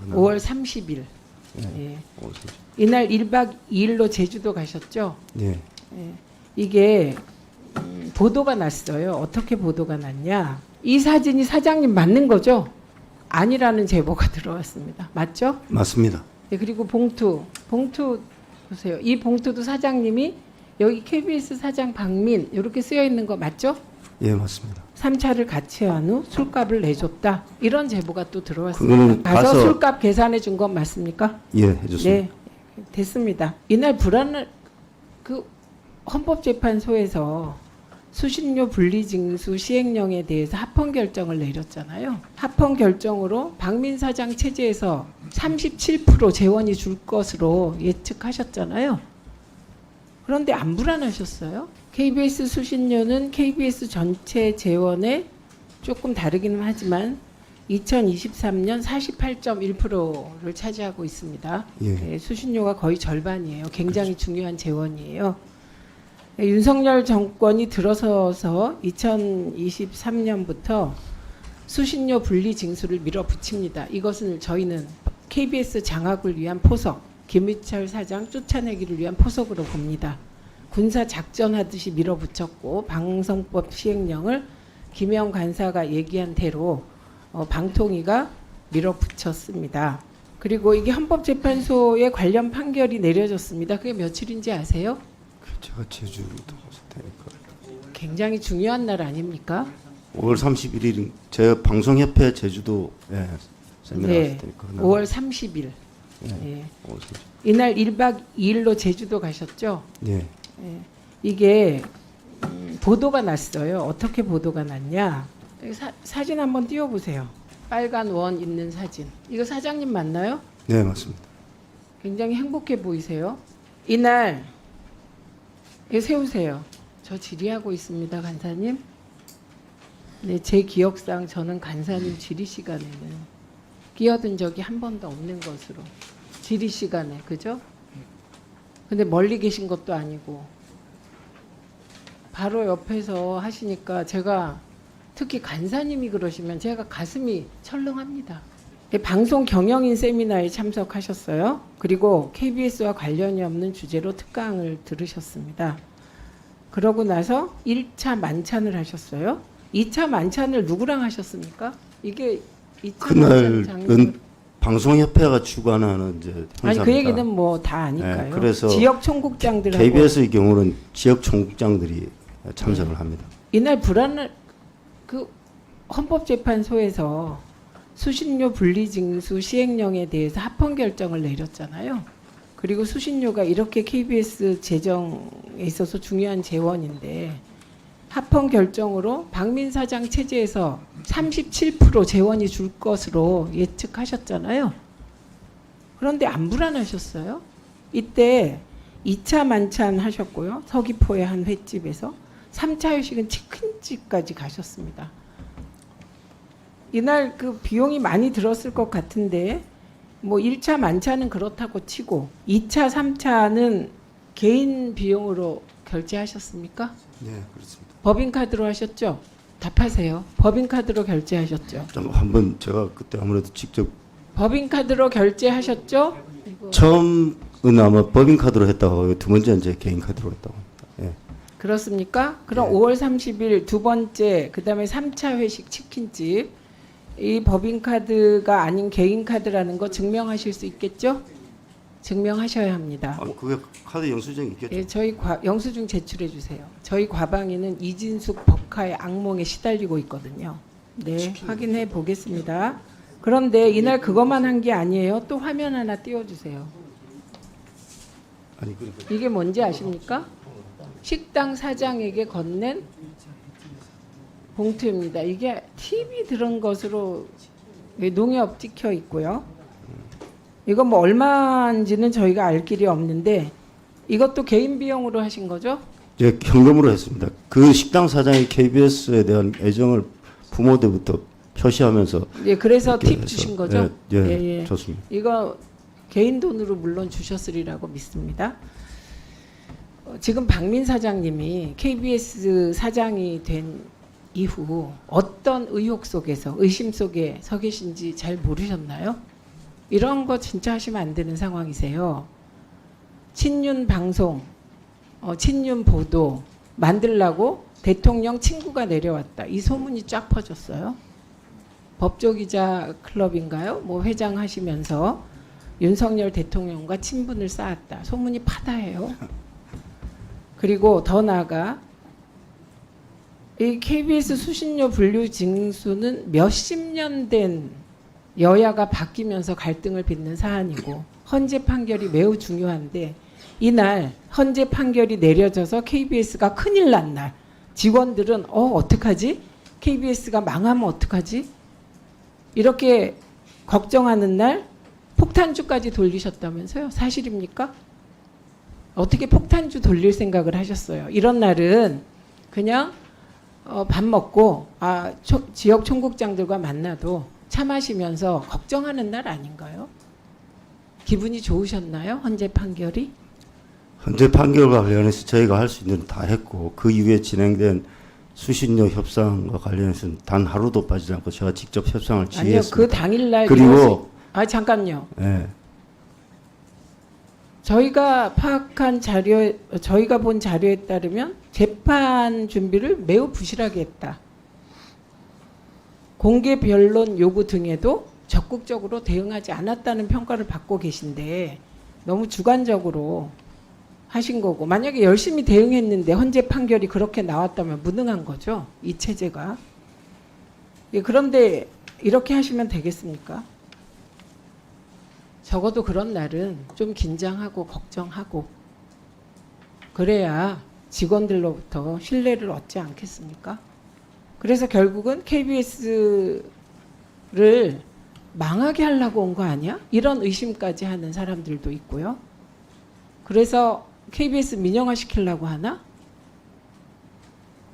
그날 5월 30일. 네. 예. 5월 30일. 이날 1박 2일로 제주도 가셨죠? 네. 예. 이게 보도가 났어요. 어떻게 보도가 났냐? 이 사진이 사장님 맞는 거죠? 아니라는 제보가 들어왔습니다. 맞죠? 맞습니다. 네, 그리고 봉투 보세요. 이 봉투도 사장님이 여기 KBS 사장 박민 이렇게 쓰여 있는 거 맞죠? 예, 맞습니다. 3차를 같이 한 후 술값을 내줬다. 이런 제보가 또 들어왔습니다. 그거는 가서 가서- 술값 계산해 준 건 맞습니까? 예, 해줬습니다. 네, 됐습니다. 이날 불안을 그 헌법재판소에서 수신료 분리징수 시행령에 대해서 합헌 결정을 내렸잖아요. 합헌 결정으로 박민 사장 체제에서 37% 재원이 줄 것으로 예측하셨잖아요. 그런데 안 불안하셨어요? KBS 수신료는 KBS 전체 재원에 조금 다르기는 하지만 2023년 48.1%를 차지하고 있습니다. 예. 네, 수신료가 거의 절반이에요. 굉장히 중요한 재원이에요. 네, 윤석열 정권이 들어서서 2023년부터 수신료 분리 징수를 밀어붙입니다. 이것은 저희는 KBS 장악을 위한 포석, 김희철 사장 쫓아내기를 위한 포석으로 봅니다. 군사 작전하듯이 밀어붙였고 방송법 시행령을 김영 간사가 얘기한 대로 방통위가 밀어붙였습니다. 그리고 이게 헌법재판소의 관련 판결이 내려졌습니다. 그게 며칠인지 아세요? 제가 제주도 갔을 테니까. 굉장히 중요한 날 아닙니까? 5월 31일 제가 방송협회 제주도 세미나 네, 갔을 테니까. 그날 5월 30일. 예. 예. 5월 30일. 이날 1박 2일로 제주도 가셨죠? 예. 예. 이게 보도가 났어요. 어떻게 보도가 났냐? 여기 사진 한번 띄워보세요. 빨간 원 있는 사진. 이거 사장님 맞나요? 네, 맞습니다. 굉장히 행복해 보이세요. 이날 이거 세우세요. 저 질의하고 있습니다, 간사님. 네, 제 기억상 저는 간사님 질의 시간에는 끼어든 적이 한 번도 없는 것으로. 질의 시간에, 그죠? 근데 멀리 계신 것도 아니고 바로 옆에서 하시니까 제가 특히 간사님이 그러시면 제가 가슴이 철렁합니다. 방송 경영인 세미나에 참석하셨어요. 그리고 KBS와 관련이 없는 주제로 특강을 들으셨습니다. 그러고 나서 1차 만찬을 하셨어요. 2차 만찬을 누구랑 하셨습니까? 이게 2차 만찬 장면. 그날은 방송협회가 주관하는 이제 행사입니다. 아니 그 얘기는 뭐 다 아니까요. 네, 그래서 지역 총국장들하고 KBS의 경우는 지역 총국장들이 참석을 합니다. 이날 불안을 그 헌법재판소에서 수신료 분리징수 시행령에 대해서 합헌 결정을 내렸잖아요. 그리고 수신료가 이렇게 KBS 재정에 있어서 중요한 재원인데 합헌 결정으로 박민 사장 체제에서 37% 재원이 줄 것으로 예측하셨잖아요. 그런데 안 불안하셨어요? 이때 2차 만찬 하셨고요. 서귀포의 한 횟집에서 3차 회식은 치킨집까지 가셨습니다. 이날 그 비용이 많이 들었을 것 같은데 뭐 1차 만찬은 그렇다고 치고 2차, 3차는 개인 비용으로 결제하셨습니까? 네, 그렇습니다. 법인카드로 하셨죠? 답하세요. 법인카드로 결제하셨죠? 좀 한번 제가 그때 아무래도 직접 법인카드로 결제하셨죠? 처음은 아마 법인카드로 했다고 하고 두 번째는 제 개인 카드로 했다고 합니다. 예. 그렇습니까? 그럼 네. 5월 30일 두 번째, 그 다음에 3차 회식 치킨집, 이 법인카드가 아닌 개인카드라는 거 증명하실 수 있겠죠? 증명하셔야 합니다. 그게 카드 영수증이 있겠죠. 예, 저희 영수증 제출해 주세요. 저희 과방위는 이진숙 법카의 악몽에 시달리고 있거든요. 네, 확인해 보겠습니다. 그런데 이날 그것만 한 게 아니에요. 또 화면 하나 띄워주세요. 아니 그러니까 이게 뭔지 아십니까? 식당 사장에게 건넨 봉투입니다. 이게 TV 들은 것으로 농협 찍혀 있고요. 이거 뭐 얼마인지는 저희가 알 길이 없는데 이것도 개인 비용으로 하신 거죠? 예, 현금으로 했습니다. 그 식당 사장이 KBS에 대한 애정을 부모 때부터 표시하면서 예, 그래서 이렇게 팁 해서, 주신 거죠? 예, 좋습니다. 이거 개인 돈으로 물론 주셨으리라고 믿습니다. 지금 박민 사장님이 KBS 사장이 된 이후 어떤 의혹 속에서 의심 속에 서 계신지 잘 모르셨나요? 이런 거 진짜 하시면 안 되는 상황이세요. 친윤 방송, 친윤 보도 만들라고 대통령 친구가 내려왔다. 이 소문이 쫙 퍼졌어요. 법조기자 클럽인가요? 뭐 회장 하시면서 윤석열 대통령과 친분을 쌓았다. 소문이 파다해요. 그리고 더 나아가 이 KBS 수신료 분류 징수는 몇십 년 된 여야가 바뀌면서 갈등을 빚는 사안이고 헌재 판결이 매우 중요한데 이날 헌재 판결이 내려져서 KBS가 큰일 난 날 직원들은 어떡하지? KBS가 망하면 어떡하지? 이렇게 걱정하는 날 폭탄주까지 돌리셨다면서요? 사실입니까? 어떻게 폭탄주 돌릴 생각을 하셨어요? 이런 날은 그냥 밥 먹고 지역 총국장들과 만나도 차 마시면서 걱정하는 날 아닌가요? 기분이 좋으셨나요? 헌재 판결이? 현재 판결과 관련해서 저희가 할 수 있는 건 다 했고 그 이후에 진행된 수신료 협상과 관련해서는 단 하루도 빠지지 않고 제가 직접 협상을 아니요. 지휘했습니다. 그 당일날 그리고 잠깐요. 예, 저희가 파악한 자료, 저희가 본 자료에 따르면 재판 준비를 매우 부실하게 했다. 공개 변론 요구 등에도 적극적으로 대응하지 않았다는 평가를 받고 계신데 너무 주관적으로 하신 거고 만약에 열심히 대응했는데 헌재 판결이 그렇게 나왔다면 무능한 거죠. 이 체제가. 예, 그런데 이렇게 하시면 되겠습니까? 적어도 그런 날은 좀 긴장하고 걱정하고 그래야 직원들로부터 신뢰를 얻지 않겠습니까? 그래서 결국은 KBS를 망하게 하려고 온 거 아니야? 이런 의심까지 하는 사람들도 있고요. 그래서 KBS 민영화 시키려고 하나?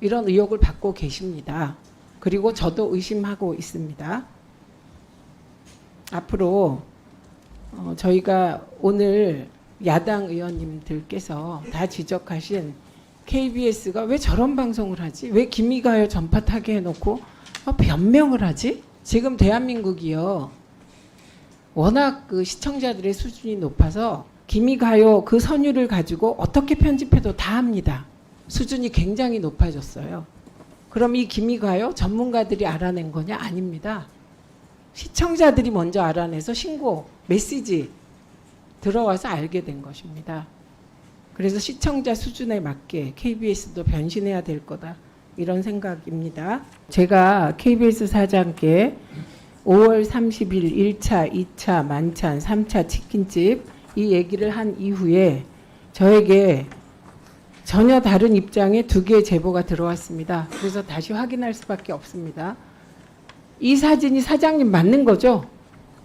이런 의혹을 받고 계십니다. 그리고 저도 의심하고 있습니다. 앞으로 저희가 오늘 야당 의원님들께서 다 지적하신 KBS가 왜 저런 방송을 하지? 왜 김미가요 전파 타게 해놓고 변명을 하지? 지금 대한민국이요. 워낙 그 시청자들의 수준이 높아서 김미가요 그 선율을 가지고 어떻게 편집해도 다 합니다. 수준이 굉장히 높아졌어요. 그럼 이 김미가요 전문가들이 알아낸 거냐? 아닙니다. 시청자들이 먼저 알아내서 신고, 메시지 들어와서 알게 된 것입니다. 그래서 시청자 수준에 맞게 KBS도 변신해야 될 거다. 이런 생각입니다. 제가 KBS 사장께 5월 30일 1차, 2차 만찬, 3차 치킨집 이 얘기를 한 이후에 저에게 전혀 다른 입장의 2개의 제보가 들어왔습니다. 그래서 다시 확인할 수밖에 없습니다. 이 사진이 사장님 맞는 거죠?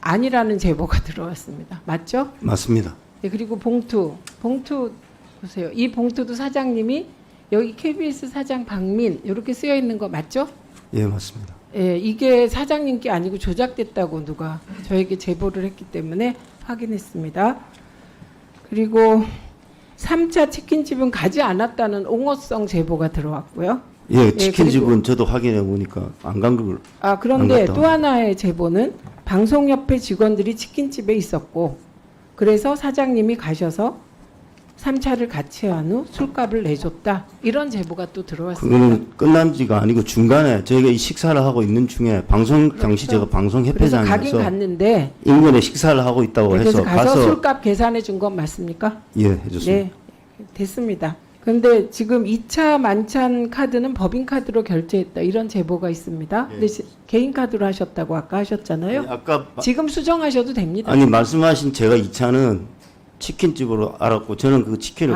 아니라는 제보가 들어왔습니다. 맞죠? 맞습니다. 네, 그리고 봉투 보세요. 이 봉투도 사장님이 여기 KBS 사장 박민 이렇게 쓰여 있는 거 맞죠? 예, 맞습니다. 예, 이게 사장님께 아니고 조작됐다고 누가 저에게 제보를 했기 때문에 확인했습니다. 그리고 3차 치킨집은 가지 않았다는 옹호성 제보가 들어왔고요. 예, 치킨집은 그리고 저도 확인해 보니까 안 간 걸. 그런데 안 갔다 또 하나의 제보는 방송협회 직원들이 치킨집에 있었고 그래서 사장님이 가셔서 3차를 같이 한 후 술값을 내줬다. 이런 제보가 또 들어왔습니다. 그거는 끝난 지가 아니고 중간에 저희가 이 식사를 하고 있는 중에 방송 당시 제가 그래서 방송협회장이어서 가긴 갔는데 인근에 식사를 하고 있다고 그래서 해서 가서 술값 계산해 준 건 맞습니까? 예, 해줬습니다. 네, 됐습니다. 그런데 지금 2차 만찬 카드는 법인 카드로 결제했다. 이런 제보가 있습니다. 근데 개인 카드로 하셨다고 아까 하셨잖아요. 아니, 아까 지금 수정하셔도 됩니다. 아니 말씀하신 제가 2차는 치킨집으로 알았고 저는 그 치킨을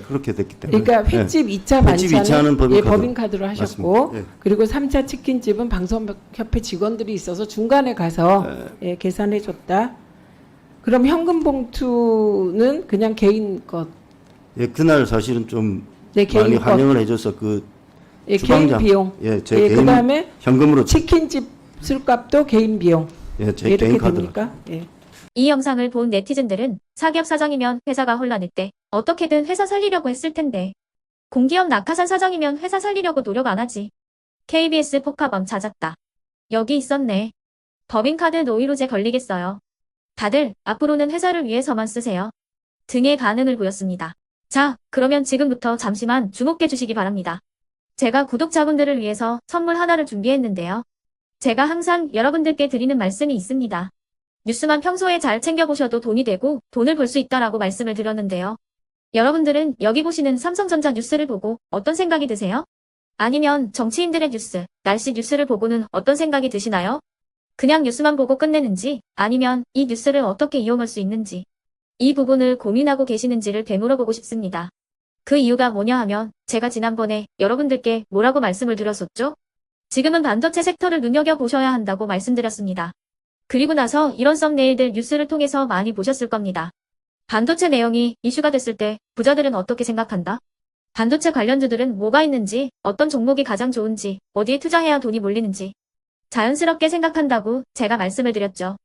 그렇게 됐기 때문에. 그러니까 횟집 2차 횟집 만찬은 2차는 법인 카드로 하셨고 맞습니다. 예. 그리고 3차 치킨집은 방송협회 직원들이 있어서 중간에 가서 계산해 줬다. 그럼 현금 봉투는 그냥 개인 것. 예, 그날 사실은 좀 개인 많이 것. 환영을 해줘서 그 개인 주방장, 비용. 제 개인 그다음에 현금으로 치킨집 술값도 개인 비용. 제 이렇게 개인 카드로. 됩니까? 예. 이 영상을 본 네티즌들은 사기업 사장이면 회사가 혼란할 때 어떻게든 회사 살리려고 했을 텐데 공기업 낙하산 사장이면 회사 살리려고 노력 안 하지. KBS 포카범 찾았다. 여기 있었네. 법인카드 노이로제 걸리겠어요. 다들 앞으로는 회사를 위해서만 쓰세요. 등의 반응을 보였습니다. 자, 그러면 지금부터 잠시만 주목해 주시기 바랍니다. 제가 구독자분들을 위해서 선물 하나를 준비했는데요. 제가 항상 여러분들께 드리는 말씀이 있습니다. 뉴스만 평소에 잘 챙겨보셔도 돈이 되고 돈을 벌 수 있다라고 말씀을 드렸는데요. 여러분들은 여기 보시는 삼성전자 뉴스를 보고 어떤 생각이 드세요? 아니면 정치인들의 뉴스, 날씨 뉴스를 보고는 어떤 생각이 드시나요? 그냥 뉴스만 보고 끝내는지, 아니면 이 뉴스를 어떻게 이용할 수 있는지, 이 부분을 고민하고 계시는지를 되물어보고 싶습니다. 그 이유가 뭐냐 하면 제가 지난번에 여러분들께 뭐라고 말씀을 드렸었죠? 지금은 반도체 섹터를 눈여겨보셔야 한다고 말씀드렸습니다. 그리고 나서 이런 썸네일들 뉴스를 통해서 많이 보셨을 겁니다. 반도체 내용이 이슈가 됐을 때 부자들은 어떻게 생각한다? 반도체 관련주들은 뭐가 있는지, 어떤 종목이 가장 좋은지, 어디에 투자해야 돈이 몰리는지 자연스럽게 생각한다고 제가 말씀을 드렸죠.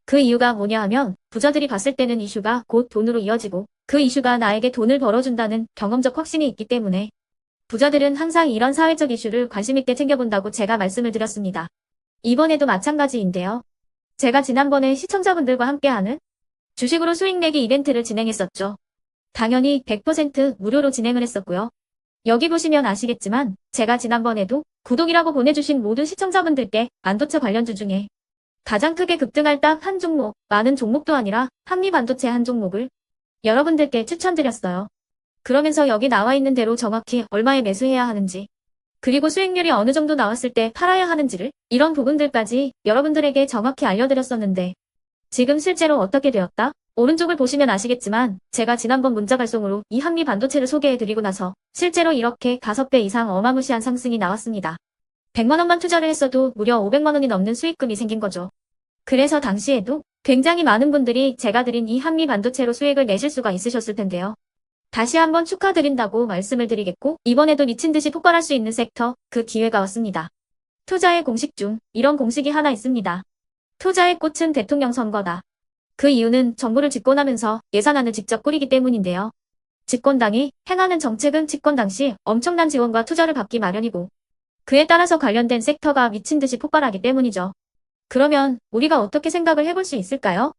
그 이유가 뭐냐 하면 부자들이 봤을 때는 이슈가 곧 돈으로 이어지고 그 이슈가 나에게 돈을 벌어준다는 경험적 확신이 있기 때문에 부자들은 항상 이런 사회적 이슈를 관심 있게 챙겨본다고 제가 말씀을 드렸습니다. 이번에도 마찬가지인데요. 제가 지난번에 시청자분들과 함께하는 주식으로 수익 내기 이벤트를 진행했었죠. 당연히 100% 무료로 진행을 했었고요. 여기 보시면 아시겠지만 제가 지난번에도 구독이라고 보내주신 모든 시청자분들께 반도체 관련주 중에 가장 크게 급등할 딱 한 종목, 많은 종목도 아니라 한미반도체 한 종목을 여러분들께 추천드렸어요. 그러면서 여기 나와 있는 대로 정확히 얼마에 매수해야 하는지, 그리고 수익률이 어느 정도 나왔을 때 팔아야 하는지를 이런 부분들까지 여러분들에게 정확히 알려드렸었는데 지금 실제로 어떻게 되었다? 오른쪽을 보시면 아시겠지만 제가 지난번 문자 발송으로 이 한미 반도체를 소개해드리고 나서 실제로 이렇게 5배 이상 어마무시한 상승이 나왔습니다. 100만 원만 투자를 했어도 무려 500만 원이 넘는 수익금이 생긴 거죠. 그래서 당시에도 굉장히 많은 분들이 제가 드린 이 한미 반도체로 수익을 내실 수가 있으셨을 텐데요. 다시 한번 축하드린다고 말씀을 드리겠고 이번에도 미친 듯이 폭발할 수 있는 섹터, 그 기회가 왔습니다. 투자의 공식 중 이런 공식이 하나 있습니다. 투자의 꽃은 대통령 선거다. 그 이유는 정부를 집권하면서 예산안을 직접 꾸리기 때문인데요. 집권당이 행하는 정책은 집권 당시 엄청난 지원과 투자를 받기 마련이고 그에 따라서 관련된 섹터가 미친 듯이 폭발하기 때문이죠. 그러면 우리가 어떻게 생각을 해볼 수 있을까요?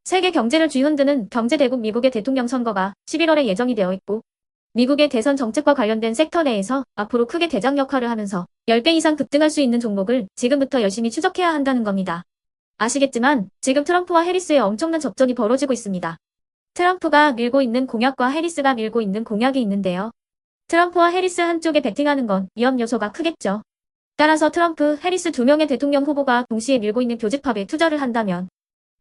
세계 경제를 쥐흔드는 경제대국 미국의 대통령 선거가 11월에 예정이 되어 있고 미국의 대선 정책과 관련된 섹터 내에서 앞으로 크게 대장 역할을 하면서 10배 이상 급등할 수 있는 종목을 지금부터 열심히 추적해야 한다는 겁니다. 아시겠지만 지금 트럼프와 해리스의 엄청난 접전이 벌어지고 있습니다. 트럼프가 밀고 있는 공약과 해리스가 밀고 있는 공약이 있는데요. 트럼프와 해리스 한쪽에 베팅하는 건 위험 요소가 크겠죠. 따라서 트럼프, 해리스 두 명의 대통령 후보가 동시에 밀고 있는 교집합에 투자를 한다면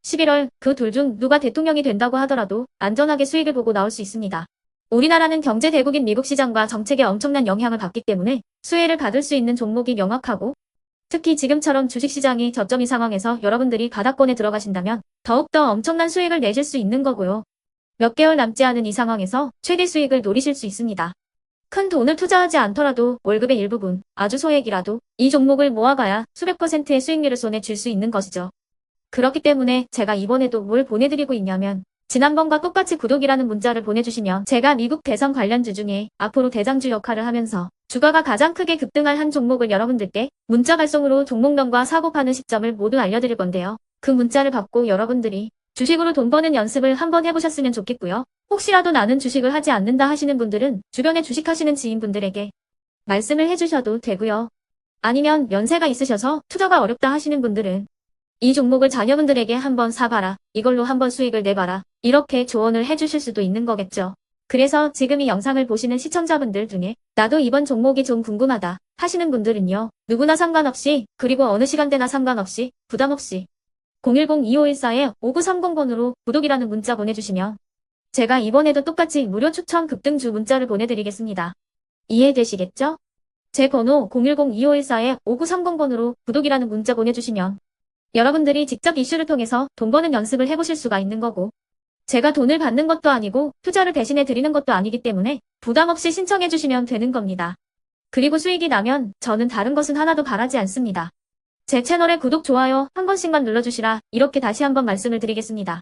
11월 그 둘 중 누가 대통령이 된다고 하더라도 안전하게 수익을 보고 나올 수 있습니다. 우리나라는 경제 대국인 미국 시장과 정책에 엄청난 영향을 받기 때문에 수혜를 받을 수 있는 종목이 명확하고 특히 지금처럼 주식시장이 저점인 상황에서 여러분들이 바닥권에 들어가신다면 더욱더 엄청난 수익을 내실 수 있는 거고요. 몇 개월 남지 않은 이 상황에서 최대 수익을 노리실 수 있습니다. 큰 돈을 투자하지 않더라도 월급의 일부분, 아주 소액이라도 이 종목을 모아가야 수백 %의 수익률을 손에 쥘 수 있는 것이죠. 그렇기 때문에 제가 이번에도 뭘 보내드리고 있냐면 지난번과 똑같이 구독이라는 문자를 보내주시면 제가 미국 대선 관련주 중에 앞으로 대장주 역할을 하면서 주가가 가장 크게 급등할 한 종목을 여러분들께 문자 발송으로 종목명과 사고 파는 시점을 모두 알려드릴 건데요. 그 문자를 받고 여러분들이 주식으로 돈 버는 연습을 한번 해보셨으면 좋겠고요. 혹시라도 나는 주식을 하지 않는다 하시는 분들은 주변에 주식하시는 지인분들에게 말씀을 해주셔도 되고요. 아니면 연세가 있으셔서 투자가 어렵다 하시는 분들은 이 종목을 자녀분들에게 한번 사봐라. 이걸로 한번 수익을 내봐라. 이렇게 조언을 해주실 수도 있는 거겠죠. 그래서 지금 이 영상을 보시는 시청자분들 중에 나도 이번 종목이 좀 궁금하다 하시는 분들은요. 누구나 상관없이 그리고 어느 시간대나 상관없이 부담 없이 010-2514-5930번으로 구독이라는 문자 보내주시면 제가 이번에도 똑같이 무료 추천 급등주 문자를 보내드리겠습니다. 이해되시겠죠? 제 번호 010-2514-5930번으로 구독이라는 문자 보내주시면 여러분들이 직접 이슈를 통해서 돈 버는 연습을 해보실 수가 있는 거고 제가 돈을 받는 것도 아니고 투자를 대신해 드리는 것도 아니기 때문에 부담 없이 신청해 주시면 되는 겁니다. 그리고 수익이 나면 저는 다른 것은 하나도 바라지 않습니다. 제 채널에 구독, 좋아요 한 번씩만 눌러주시라 이렇게 다시 한번 말씀을 드리겠습니다.